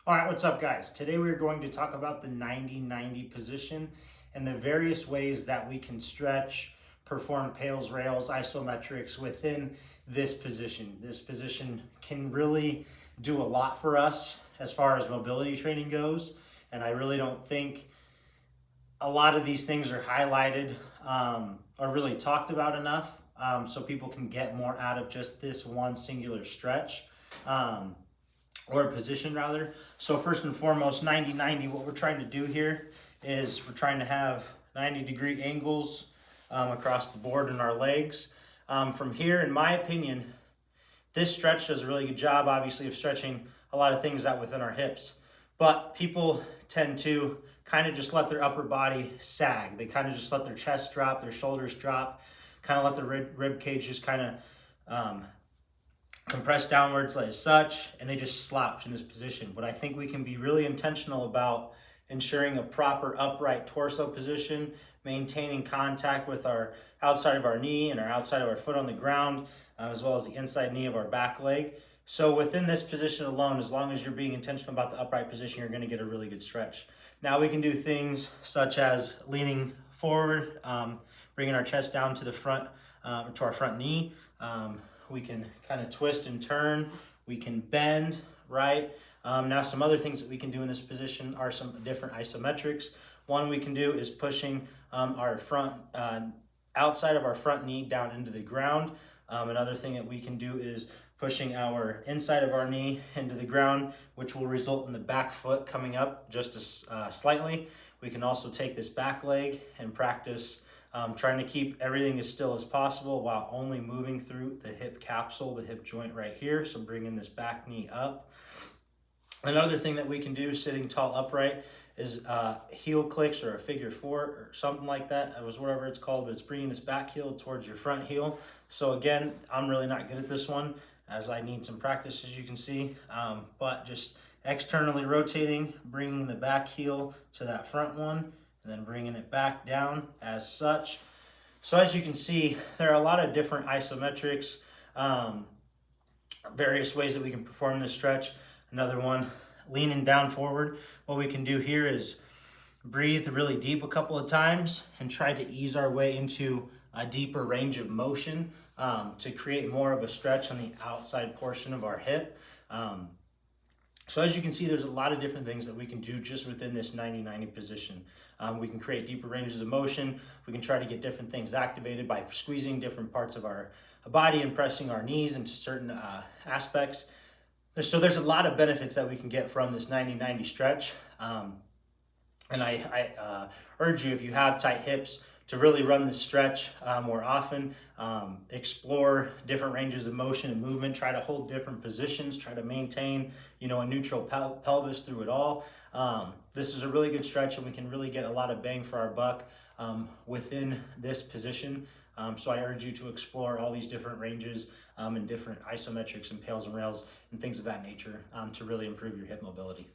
All right, what's up, guys? Today we're going to talk about the 90-90 position and the various ways that we can stretch, perform PAILS, rails, isometrics within this position. This position can really do a lot for us as far as mobility training goes, and I really don't think a lot of these things are highlighted or really talked about enough, so people can get more out of just this one singular stretch. Or a position rather. So first and foremost, 90-90, what we're trying to do here is we're trying to have 90-degree angles across the board in our legs. From here, in my opinion, this stretch does a really good job, obviously, of stretching a lot of things out within our hips. But people tend to kind of just let their upper body sag. They kind of just let their chest drop, their shoulders drop, kind of let the rib cage just kind of compress downwards like such, and they just slouch in this position. But I think we can be really intentional about ensuring a proper upright torso position, maintaining contact with our outside of our knee and our outside of our foot on the ground, as well as the inside knee of our back leg. So within this position alone, as long as you're being intentional about the upright position, you're going to get a really good stretch. Now we can do things such as leaning forward, bringing our chest down to the front, to our front knee. We can kind of twist and turn. We can bend, right? Now some other things that we can do in this position are some different isometrics. One we can do is pushing our front, outside of our front knee down into the ground. Another thing that we can do is pushing our inside of our knee into the ground, which will result in the back foot coming up just slightly. We can also take this back leg and practice trying to keep everything as still as possible while only moving through the hip capsule, the hip joint right here. So bringing this back knee up. Another thing that we can do sitting tall upright is heel clicks or a figure four or something like that. It was whatever it's called, but it's bringing this back heel towards your front heel. So again, I'm really not good at this one as I need some practice, as you can see, but just externally rotating, bringing the back heel to that front one, and then bringing it back down as such. So as you can see, there are a lot of different isometrics, various ways that we can perform this stretch. Another one, leaning down forward. What we can do here is breathe really deep a couple of times and try to ease our way into a deeper range of motion to create more of a stretch on the outside portion of our hip. So as you can see, there's a lot of different things that we can do just within this 90-90 position. We can create deeper ranges of motion. We can try to get different things activated by squeezing different parts of our body and pressing our knees into certain aspects. So there's a lot of benefits that we can get from this 90-90 stretch. And I urge you, if you have tight hips, to really run this stretch more often. Explore different ranges of motion and movement. Try to hold different positions. Try to maintain, a neutral pelvis through it all. This is a really good stretch, and we can really get a lot of bang for our buck within this position. So I urge you to explore all these different ranges and different isometrics and PAILS and rails and things of that nature to really improve your hip mobility.